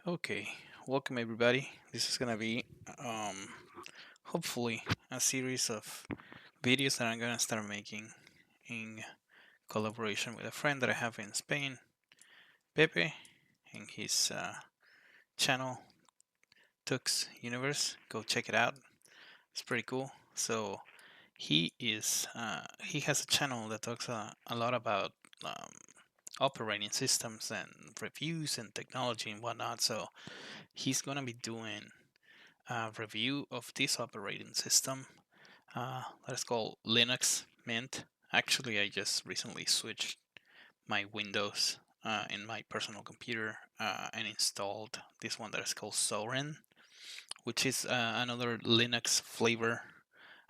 Okay, welcome everybody. This is gonna be hopefully a series of videos that I'm gonna start making in collaboration with a friend that I have in Spain, Pepe, and his channel Tux Universe. Go check it out. It's pretty cool. So he has a channel that talks a lot about um, operating systems and reviews and technology and whatnot. So he's gonna be doing review of this operating system that is called Linux Mint. Actually, I just recently switched my Windows in my personal computer and installed this one that is called Soren, which is another Linux flavor.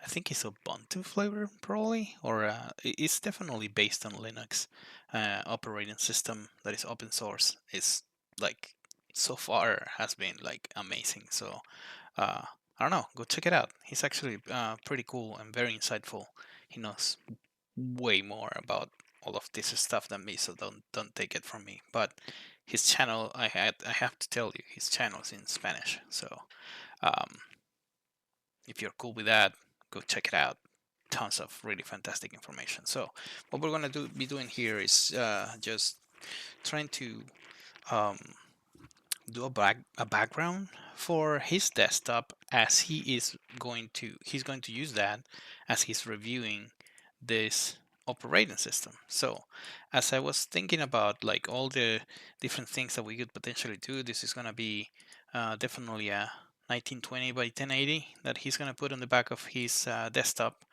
I think it's Ubuntu flavor, probably, or it's definitely based on Linux operating system that is open source. It's like so far has been like amazing. So uh, I don't know. Go check it out. He's actually pretty cool and very insightful. He knows way more about all of this stuff than me, so don't take it from me. But his channel, I have to tell you, his channel is in Spanish. So um, if you're cool with that, go check it out. Tons of really fantastic information. So what we're gonna be doing here is just trying to um, do a background for his desktop as he's going to use that as he's reviewing this operating system. So as I was thinking about like all the different things that we could potentially do, this is going to be definitely a 1920 by 1080 that he's going to put on the back of his desktop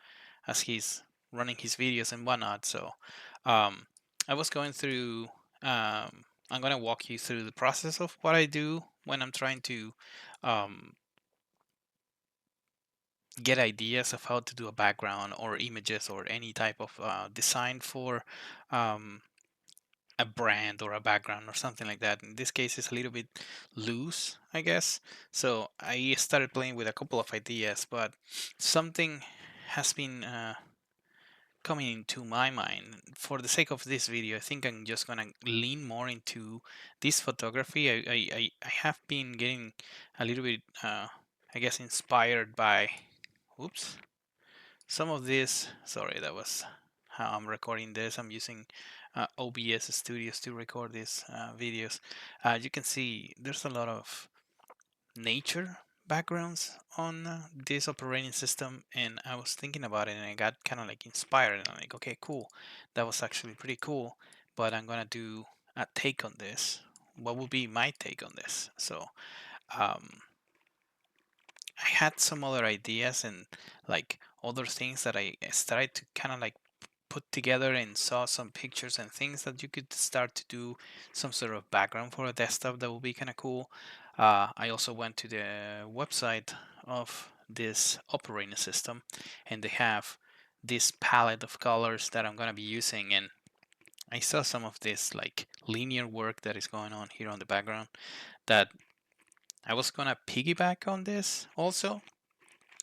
as he's running his videos and whatnot. So um, I was going through. I'm gonna walk you through the process of what I do when I'm trying to um, get ideas of how to do a background or images or any type of design for um, a brand or a background or something like that. In this case, it's a little bit loose, I guess. So I started playing with a couple of ideas, but something has been coming into my mind. For the sake of this video, I think I'm just gonna lean more into this photography. I have been getting a little bit, I guess, inspired by, oops, some of this. Sorry, that was how I'm recording this. I'm using OBS Studios to record these videos. You can see there's a lot of nature backgrounds on this operating system, and I was thinking about it and I got kind of like inspired and I'm like, okay, cool, that was actually pretty cool, but I'm gonna do a take on this. What would be my take on this? So um, I had some other ideas and like other things that I started to kind of like put together and saw some pictures and things that you could start to do some sort of background for a desktop that would be kind of cool. I also went to the website of this operating system and they have this palette of colors that I'm going to be using, and I saw some of this like linear work that is going on here on the background that I was going to piggyback on this also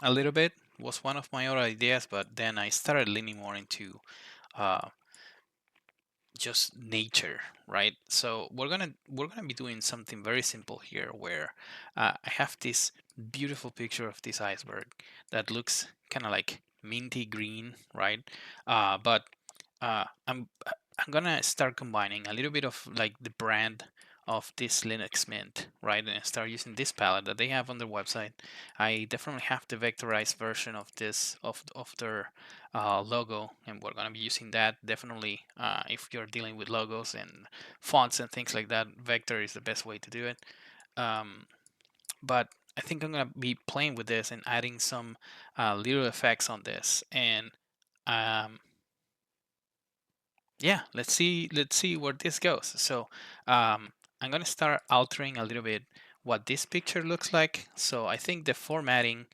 a little bit. Was one of my other ideas, but then I started leaning more into uh, just nature, right? So we're gonna be doing something very simple here, where I have this beautiful picture of this iceberg that looks kind of like minty green, right? But I'm gonna start combining a little bit of like the brand of this Linuxmint, right? And start using this palette that they have on their website. I definitely have the vectorized version of this of their logo, and we're gonna be using that. Definitely, if you're dealing with logos and fonts and things like that, vector is the best way to do it. Um, but I think I'm gonna be playing with this and adding some little effects on this, and um, yeah, let's see where this goes. So I'm gonna start altering a little bit what this picture looks like. So I think the formatting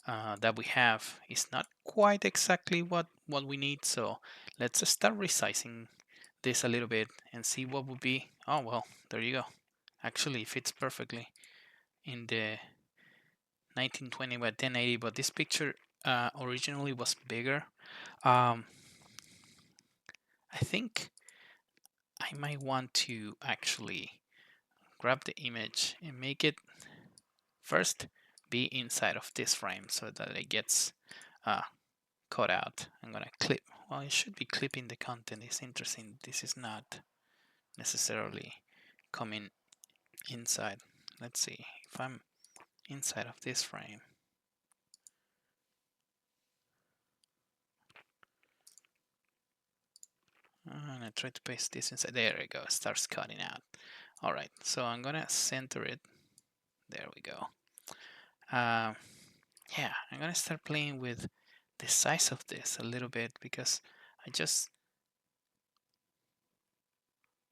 that we have is not quite exactly what we need. So let's start resizing this a little bit and see what would be. Oh well, there you go. Actually, it fits perfectly in the 1920 by 1080, but this picture originally was bigger. Um, I think I might want to actually grab the image and make it first be inside of this frame so that it gets cut out. I'm gonna clip. Well, it should be clipping the content. It's interesting. This is not necessarily coming inside. Let's see if I'm inside of this frame. And I try to paste this inside. There we go. It starts cutting out. All right. So I'm gonna center it. There we go. Yeah, I'm gonna start playing with the size of this a little bit because I just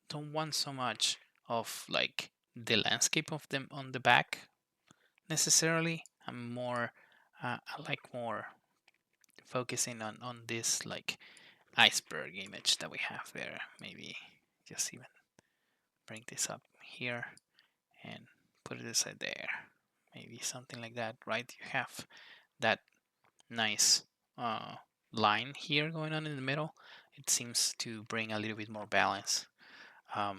don't want so much of like the landscape of them on the back necessarily. I'm more, I like more focusing on this like iceberg image that we have there. Maybe just even bring this up here and put it aside there. Maybe something like that, right? You have that nice line here going on in the middle. It seems to bring a little bit more balance. I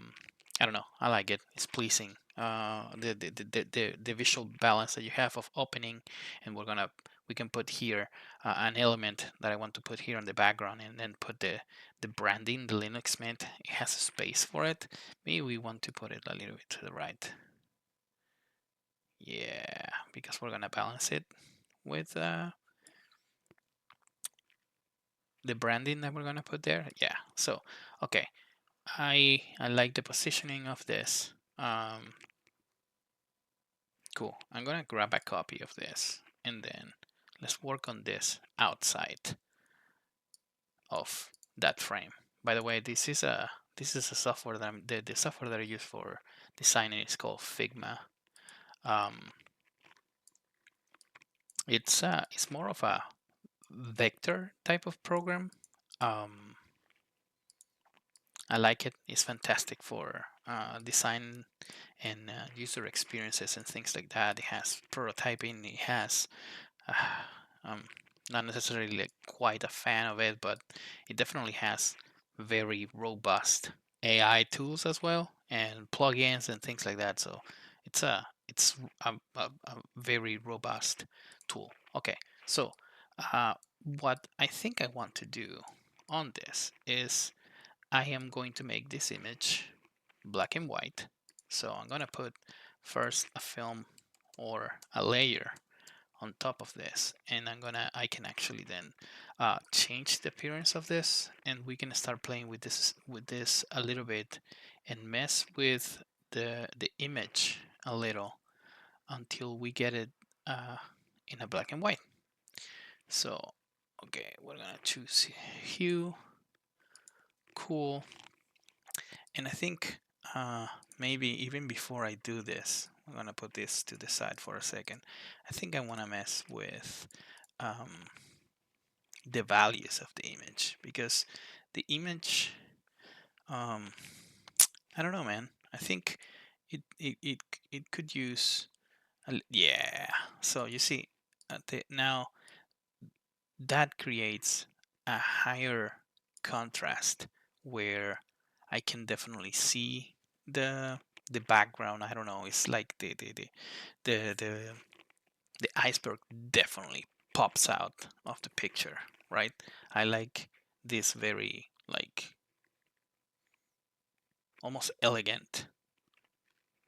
don't know. I like it. It's pleasing. The visual balance that you have of opening, and we can put here an element that I want to put here in the background, and then put the branding, the Linuxmint. It has a space for it. Maybe we want to put it a little bit to the right. Yeah, because we're gonna balance it with the branding that we're gonna put there. Yeah. So okay, I like the positioning of this. Cool. I'm gonna grab a copy of this and then let's work on this outside of that frame. By the way, this is a software that the software that I use for designing is called Figma. It's more of a vector type of program. I like it. It's fantastic for design and user experiences and things like that. It has prototyping. It has I'm not necessarily like quite a fan of it, but it definitely has very robust AI tools as well and plugins and things like that. So it's a very robust tool. Okay, so what I think I want to do on this is I am going to make this image black and white. So I'm gonna put first a film or a layer on top of this, and I can actually then change the appearance of this, and we can start playing with this a little bit and mess with the image a little until we get it in a black and white. So okay, we're gonna choose hue, cool, and I think maybe even before I do this, I'm gonna put this to the side for a second. I think I want to mess with the values of the image because the image, um, I don't know, man. I think it could use, yeah. So you see, now that creates a higher contrast where I can definitely see the background. I don't know. It's like the the, the iceberg definitely pops out of the picture, right? I like this very like almost elegant,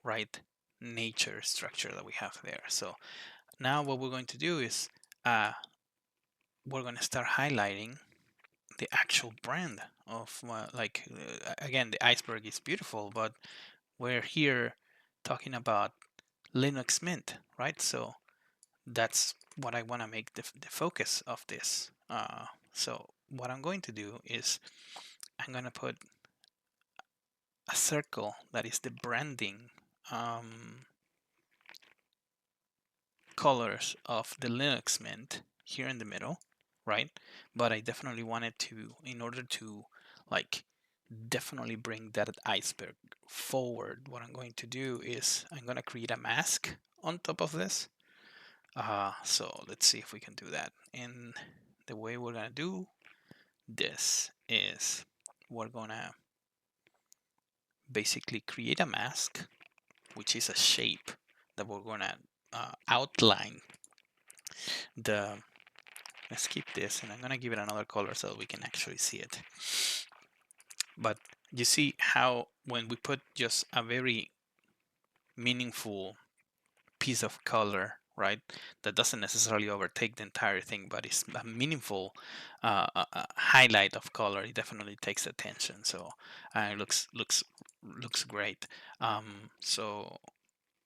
right? Nature structure that we have there. So now what we're going to do is we're going to start highlighting the actual brand of again, the iceberg is beautiful, but we're here talking about Linux Mint, right? So that's what I want to make the focus of this. So what I'm going to do is I'm going to put a circle that is the branding colors of the Linux Mint here in the middle, right? But I definitely wanted to, in order to like definitely bring that iceberg forward, what I'm going to do is I'm going to create a mask on top of this. So let's see if we can do that. And the way we're going to do this is we're going to basically create a mask which is a shape that we're gonna outline the. Let's keep this, and I'm gonna give it another color so we can actually see it. But you see how when we put just a very meaningful piece of color, right, that doesn't necessarily overtake the entire thing, but it's a meaningful highlight of color, it definitely takes attention. So it looks great. So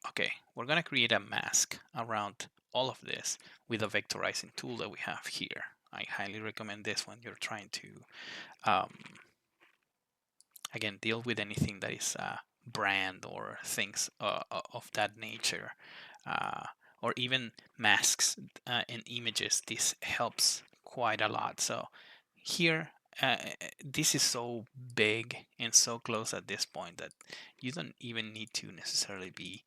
okay, we're gonna create a mask around all of this with a vectorizing tool that we have here. I highly recommend this when you're trying to um, again deal with anything that is brand or things of that nature, uh, or even masks and images. This helps quite a lot. So here, this is so big and so close at this point that you don't even need to necessarily be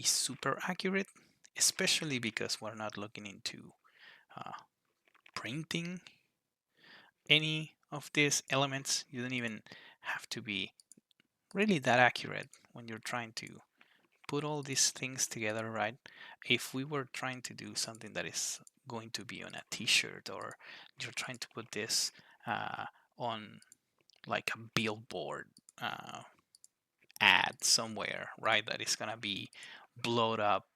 super accurate, especially because we're not looking into uh, printing any of these elements. You don't even have to be really that accurate when you're trying to put all these things together, right? If we were trying to do something that is going to be on a t-shirt, or you're trying to put this on like a billboard ad somewhere, right, that is gonna be blowed up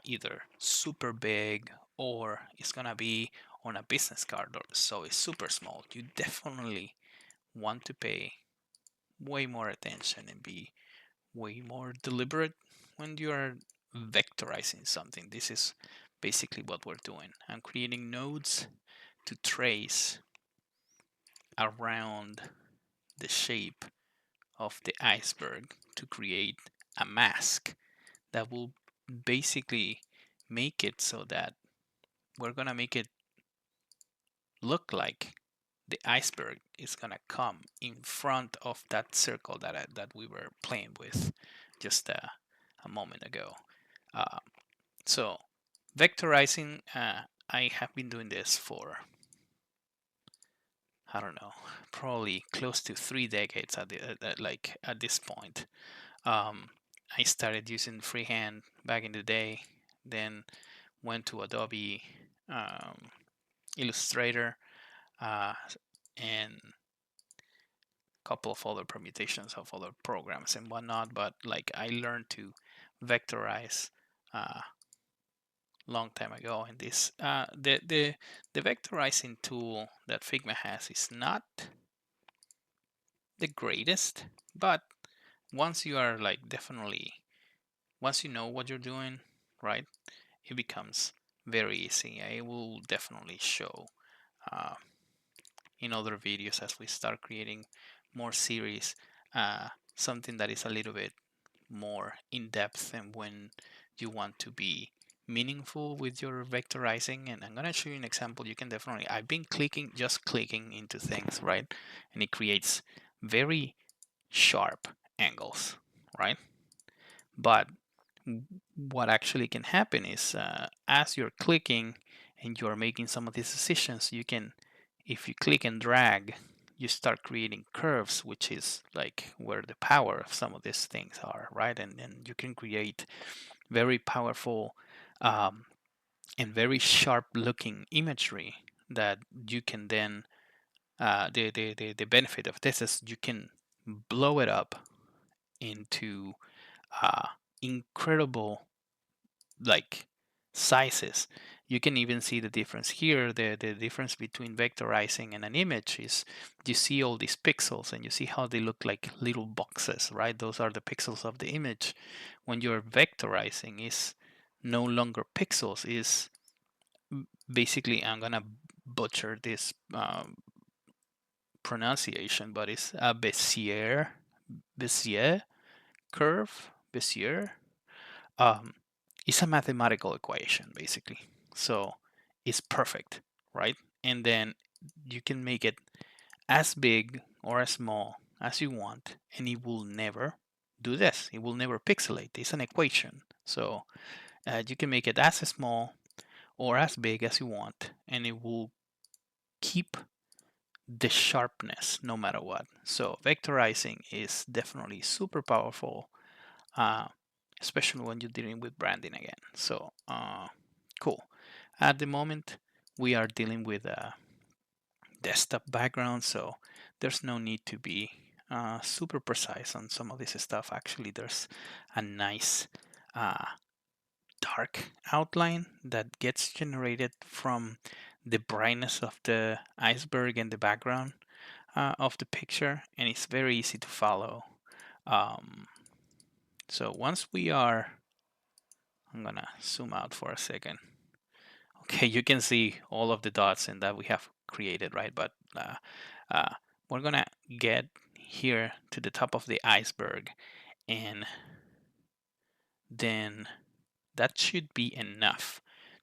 either super big or it's gonna be on a business card, or so it's super small, you definitely want to pay way more attention and be way more deliberate when you are vectorizing something. This is basically what we're doing. I'm creating nodes to trace around the shape of the iceberg to create a mask that will basically make it so that we're gonna make it look like the iceberg is gonna come in front of that circle that we were playing with just a moment ago. Uh, so vectorizing, I have been doing this for, I don't know, probably close to 3 decades at this point. Um, I started using freehand back in the day, then went to Adobe Illustrator, and a couple of other permutations of other programs and whatnot. But like I learned to vectorize long time ago, and this the vectorizing tool that Figma has is not the greatest, but once you are like definitely once you know what you're doing, right, it becomes very easy. I will definitely show uh, in other videos as we start creating more series something that is a little bit more in depth and when you want to be meaningful with your vectorizing. And I'm going to show you an example. You can definitely, I've been just clicking into things, right, and it creates very sharp angles, right? But what actually can happen is as you're clicking and you're making some of these decisions, you can, if you click and drag, you start creating curves, which is like where the power of some of these things are, right? And you can create very powerful and very sharp looking imagery that you can then the benefit of this is you can blow it up into uh, incredible like sizes. You can even see the difference here. The difference between vectorizing and an image is you see all these pixels and you see how they look like little boxes, right? Those are the pixels of the image. When you're vectorizing, is no longer pixels, is basically, I'm gonna butcher this pronunciation, but it's a Bezier curve, Bezier. Um, it's a mathematical equation basically. So it's perfect, right? And then you can make it as big or as small as you want, and it will never do this. It will never pixelate. It's an equation. So you can make it as small or as big as you want, and it will keep the sharpness no matter what. So vectorizing is definitely super powerful, uh, especially when you're dealing with branding again. So cool. At the moment, we are dealing with a desktop background, so there's no need to be super precise on some of this stuff. Actually, there's a nice uh, dark outline that gets generated from the brightness of the iceberg in the background of the picture, and it's very easy to follow. So once we are, I'm gonna zoom out for a second. Okay, you can see all of the dots and that we have created, right? But uh, we're gonna get here to the top of the iceberg, and then that should be enough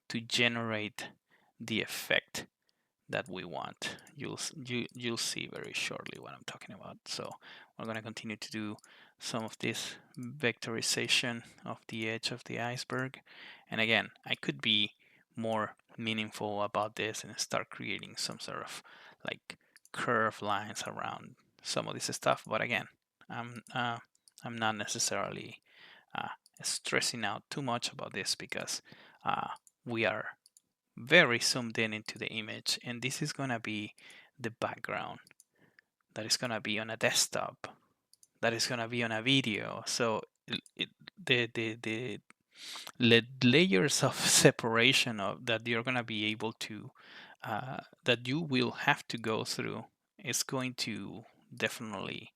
to generate the effect that we want. You'll see very shortly what I'm talking about. So we're going to continue to do some of this vectorization of the edge of the iceberg. And again, I could be more meaningful about this and start creating some sort of like curved lines around some of this stuff. But again, I'm uh, I'm not necessarily uh, stressing out too much about this because we are very zoomed in into the image, and this is going to be the background that is going to be on a desktop, that is going to be on a video. So the layers of separation of that you're going to be able to that you will have to go through is going to definitely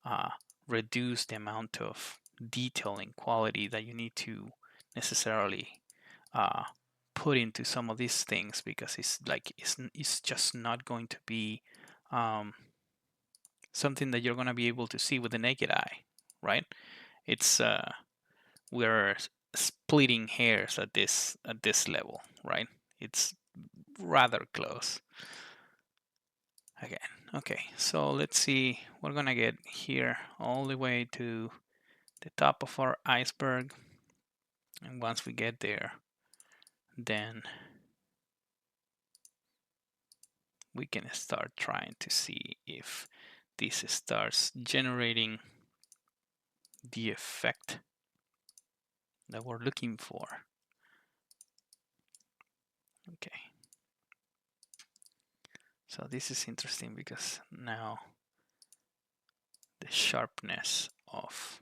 uh, reduce the amount of detail and quality that you need to necessarily uh, put into some of these things, because it's just not going to be um, something that you're going to be able to see with the naked eye, right? It's we're splitting hairs at this level, right? It's rather close. Again, okay, so let's see. We're gonna get here all the way to the top of our iceberg, and once we get there, then we can start trying to see if this starts generating the effect that we're looking for. Okay, so this is interesting because now the sharpness of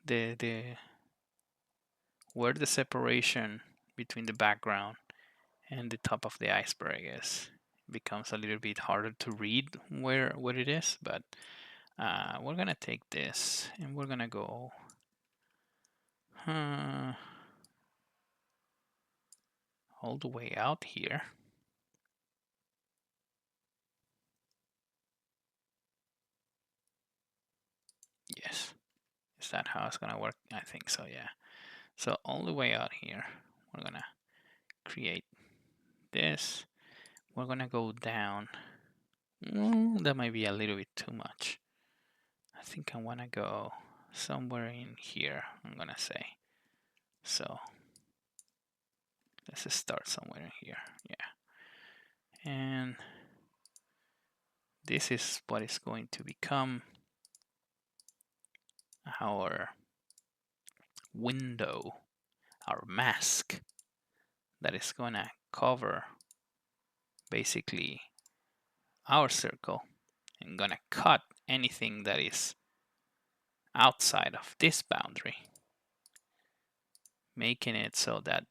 the where the separation between the background and the top of the iceberg is becomes a little bit harder to read where it is, but we're gonna take this and we're gonna go all the way out here. Yes, is that how it's gonna work? I think so, yeah. So all the way out here, we're gonna create this. We're gonna go down. That might be a little bit too much. I think I wanna go somewhere in here, I'm gonna say. So let's just start somewhere in here, yeah. And this is what is going to become our window, our mask that is gonna cover basically our circle and gonna cut anything that is outside of this boundary, making it so that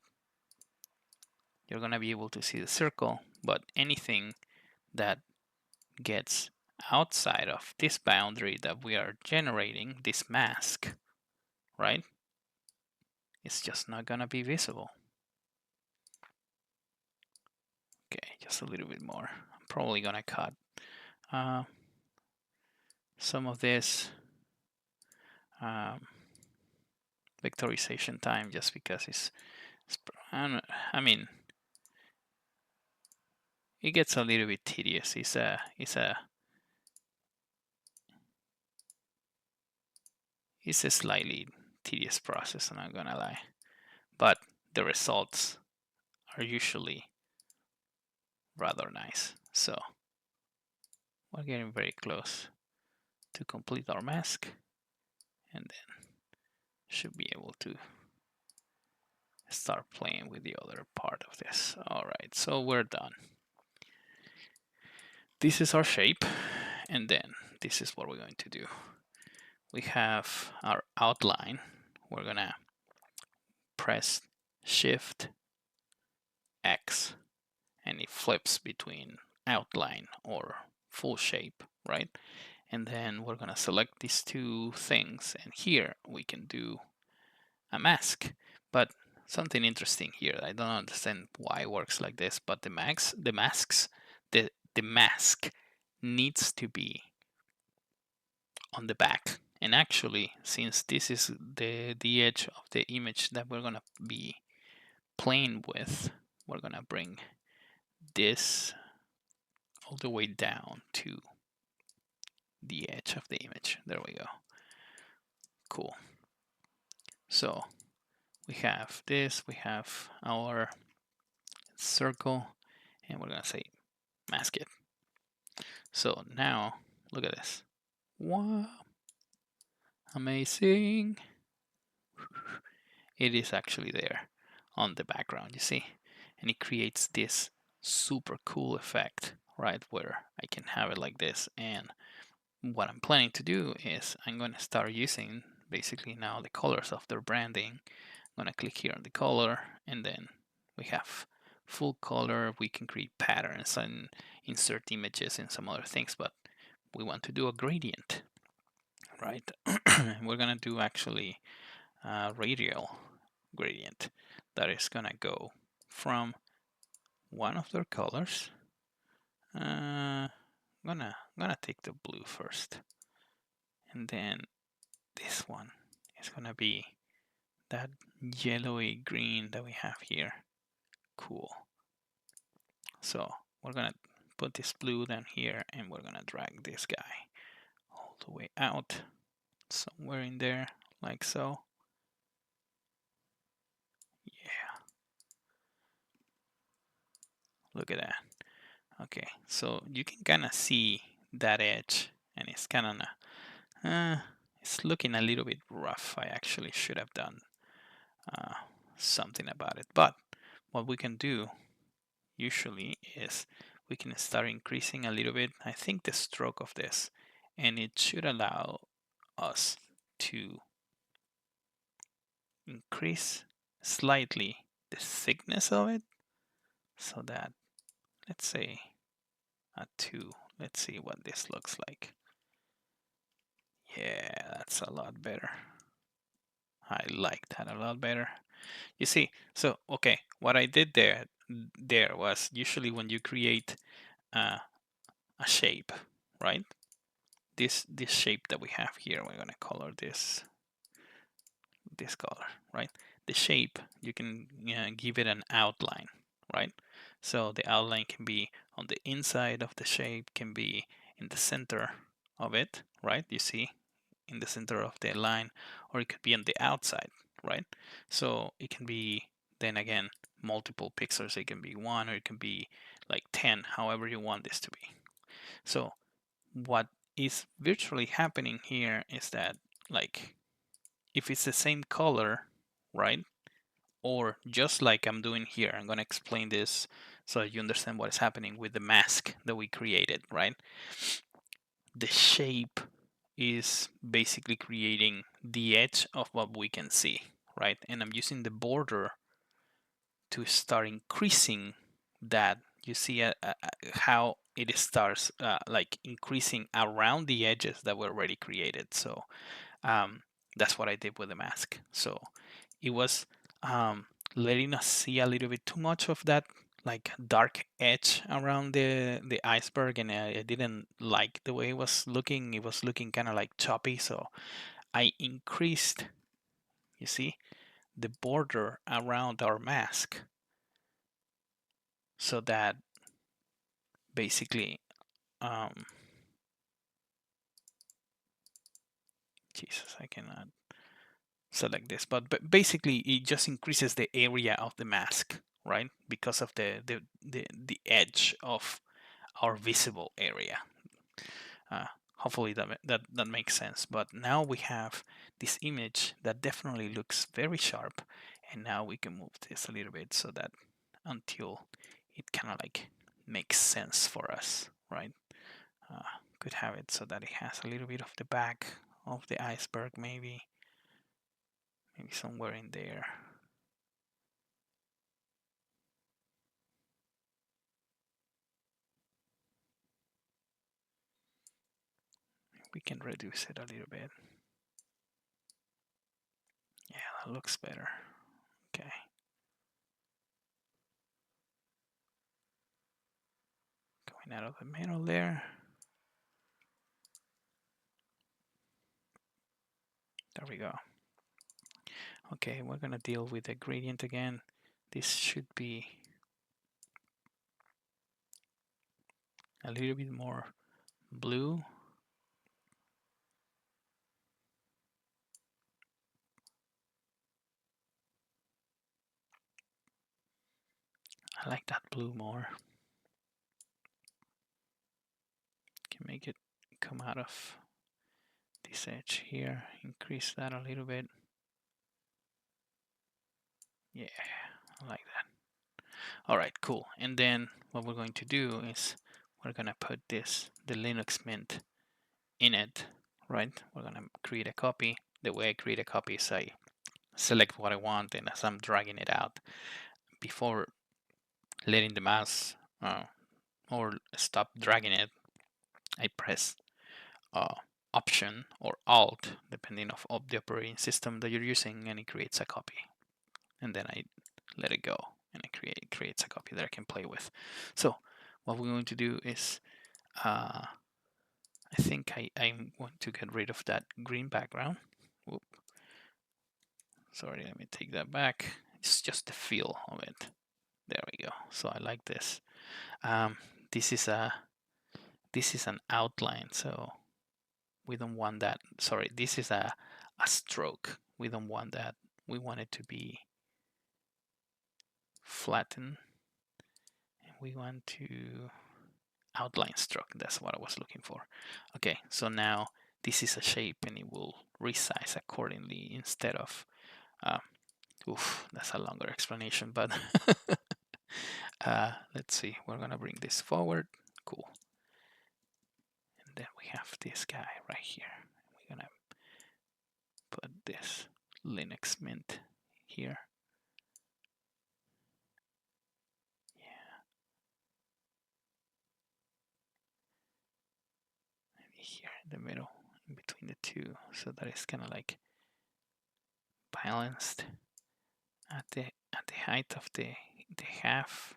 you're gonna be able to see the circle, but anything that gets outside of this boundary that we are generating, this mask, right? It's just not gonna be visible. Okay, just a little bit more. I'm probably gonna cut some of this vectorization time just because I mean, it gets a little bit tedious. It's a slightly tedious process, I'm not gonna lie, but the results are usually rather nice. So we're getting very close to complete our mask, and then should be able to start playing with the other part of this. All right, so we're done. This is our shape, and then this is what we're going to do. We have our outline. We're gonna press Shift X, and it flips between outline or full shape, right? And then we're gonna select these two things, and here we can do a mask. But something interesting here, I don't understand why it works like this, but the mask needs to be on the back. And actually, since this is the edge of the image that we're gonna be playing with, we're gonna bring this all the way down to the edge of the image. There we go. Cool. So we have this, we have our circle, and we're gonna say mask it. So now look at this. Wow, amazing. It is actually there on the background, you see, and it creates this super cool effect, right, where I can have it like this. And what I'm planning to do is I'm going to start using basically now the colors of their branding. I'm going to click here on the color, and then we have full color. We can create patterns and insert images and some other things, but we want to do a gradient, right? We're going to do actually a radial gradient that is going to go from one of their colors. I'm gonna take the blue first, and then this one is gonna be that yellowy green that we have here. Cool. So we're gonna put this blue down here, and we're gonna drag this guy all the way out somewhere in there, like so. Yeah. Look at that. Okay, so you can kind of see that edge, and it's kind of it's looking a little bit rough. I actually should have done something about it. But what we can do usually is we can start increasing a little bit, I think, the stroke of this, and it should allow us to increase slightly the thickness of it, so that, let's say, a 2. Let's see what this looks like. Yeah, that's a lot better. I like that a lot better. You see, so okay, what I did there was, usually when you create a shape, right? This shape that we have here, we're gonna color this color, right? The shape, you can give it an outline, right? So the outline can be on the inside of the shape, can be in the center of it, right? You see, in the center of the line, or it could be on the outside, right? So it can be, then again, multiple pixels. It can be 1, or it can be like 10, however you want this to be. So what is virtually happening here is that, like, if it's the same color, right? Or just like I'm doing here, I'm going to explain this so you understand what is happening with the mask that we created, right? The shape is basically creating the edge of what we can see, right? And I'm using the border to start increasing that. You see how it starts like increasing around the edges that were already created. So that's what I did with the mask. So it was letting us see a little bit too much of that like dark edge around the iceberg, and I didn't like the way it was looking. It was looking kind of like choppy, so I increased, you see, the border around our mask, so that basically Jesus, I cannot select this, but basically it just increases the area of the mask, right? Because of the edge of our visible area. Hopefully that makes sense. But now we have this image that definitely looks very sharp, and now we can move this a little bit so that until it kind of like makes sense for us, right? Could have it so that it has a little bit of the back of the iceberg, maybe somewhere in there. We can reduce it a little bit. Yeah, that looks better. Okay. Going out of the middle there. There we go. Okay, we're gonna deal with the gradient again. This should be a little bit more blue. I like that blue more. Can make it come out of this edge here. Increase that a little bit. Yeah, I like that. All right, cool. And then what we're going to do is we're gonna put the Linuxmint in it, right? We're gonna create a copy. The way I create a copy is I select what I want, and as I'm dragging it out, before letting the mouse or stop dragging it, I press Option or Alt, depending of the operating system that you're using, and it creates a copy. And then I let it go, and it creates a copy that I can play with. So what we're going to do is, I think I want to get rid of that green background. Whoop. Sorry, let me take that back. It's just the feel of it. There we go. So I like this. This is an outline, so we don't want that. Sorry, this is a stroke. We don't want that. We want it to be flattened, and we want to outline stroke. That's what I was looking for. Okay, so now this is a shape, and it will resize accordingly instead of. That's a longer explanation, but let's see. We're gonna bring this forward. Cool. And then we have this guy right here. We're gonna put this Linuxmint here. Yeah. Maybe here in the middle, in between the two, so that it's kind of like balanced at the height of the half.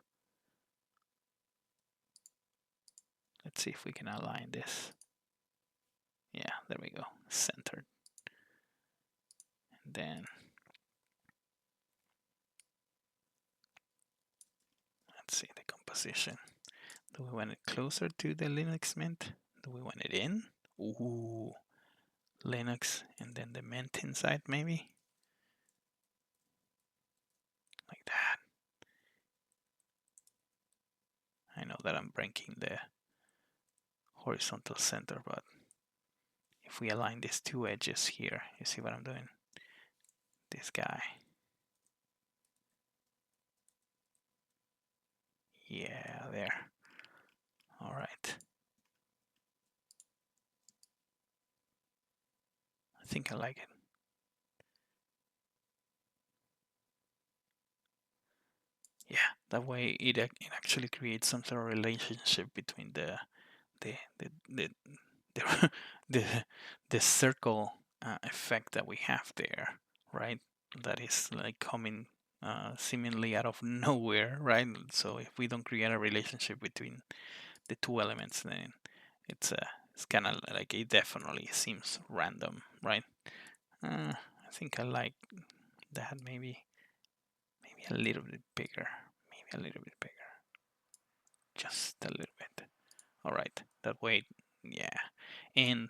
Let's see if we can align this. Yeah, there we go, centered. And then let's see the composition. Do we want it closer to the Linuxmint? Do we want it in? Ooh, Linux and then the Mint inside maybe? Like that. I know that I'm breaking the horizontal center, but if we align these two edges here, you see what I'm doing? This guy. Yeah, there. All right. I think I like it. Yeah, that way it actually creates some sort of relationship between the the the the the, the, the circle effect that we have there, right? That is like coming seemingly out of nowhere, right? So if we don't create a relationship between the two elements, then it's kind of like it definitely seems random, right? I think I like that maybe a little bit bigger, maybe a little bit bigger, just a little bit. All right, that way, yeah, and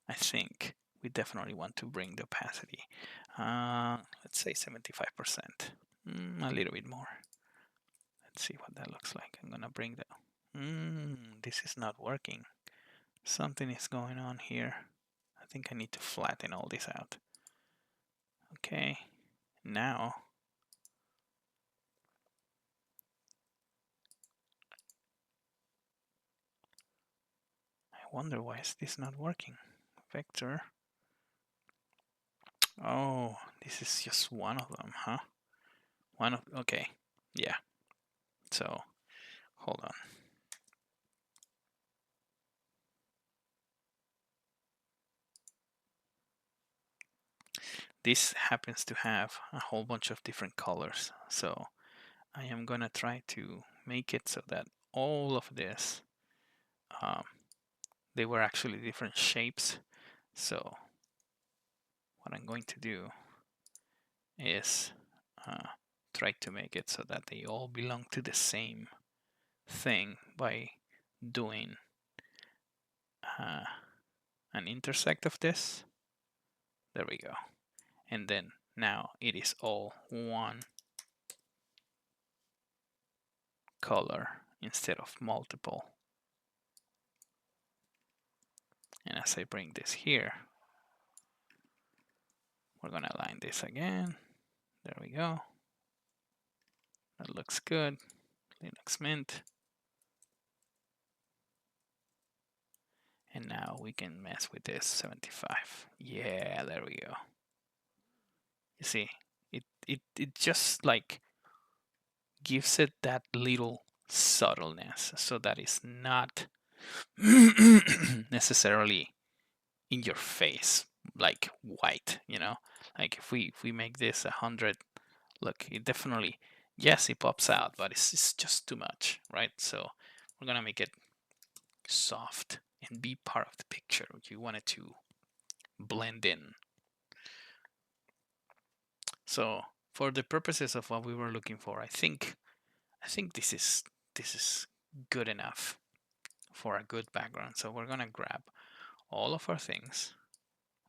I think we definitely want to bring the opacity. Let's say 75%, a little bit more. Let's see what that looks like. I'm gonna bring the. This is not working. Something is going on here. I think I need to flatten all this out. Okay, now I wonder why is this not working. Vector. Oh, this is just one of them, huh? Okay, yeah. So, hold on. This happens to have a whole bunch of different colors. So, I am gonna try to make it so that all of this, um, they were actually different shapes. So, what I'm going to do is try to make it so that they all belong to the same thing by doing an intersect of this. There we go. And then now it is all one color instead of multiple. And as I bring this here, we're gonna align this again. There we go. That looks good. Linuxmint. And now we can mess with this 75. Yeah, there we go. You see, it just like gives it that little subtleness so that it's not necessarily in your face like white, you know. Like if we make this 100, look, it definitely, yes, it pops out, but it's just too much, right? So we're gonna make it soft and be part of the picture. You want it to blend in. So for the purposes of what we were looking for, I think this is good enough for a good background. So we're gonna grab all of our things,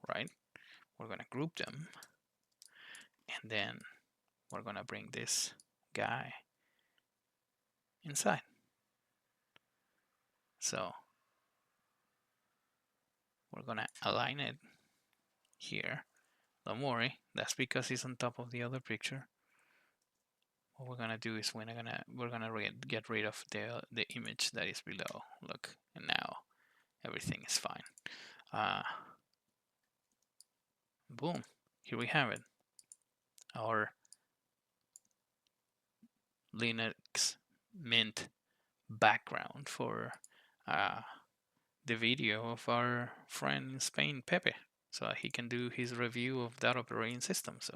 right? We're gonna group them, and then we're gonna bring this guy inside. So we're gonna align it here. Don't worry, that's because it's on top of the other picture. What we're gonna do is we're gonna get rid of the image that is below. Look, and now everything is fine. Boom, here we have it. Our Linux Mint background for the video of our friend in Spain, Pepe, so he can do his review of that operating system. So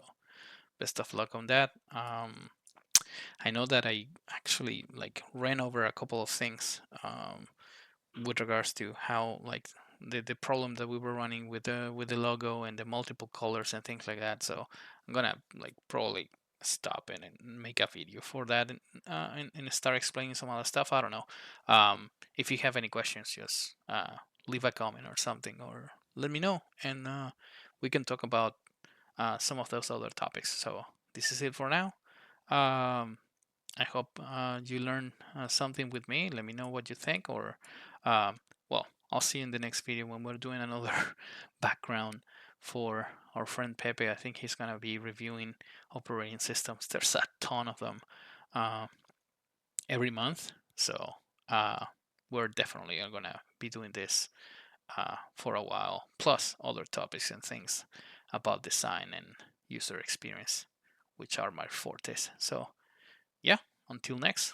best of luck on that. I know that I actually like ran over a couple of things with regards to how like the problem that we were running with the logo and the multiple colors and things like that. So I'm gonna like probably stop it and make a video for that and start explaining some other stuff. I don't know. If you have any questions, just leave a comment or something, or let me know, and we can talk about some of those other topics. So this is it for now. Um, I hope you learned something with me. Let me know what you think, or well, I'll see you in the next video when we're doing another background for our friend Pepe. I think he's gonna be reviewing operating systems. There's a ton of them uh, every month, so we're definitely gonna be doing this for a while, plus other topics and things about design and user experience, which are my fortes. So yeah, until next.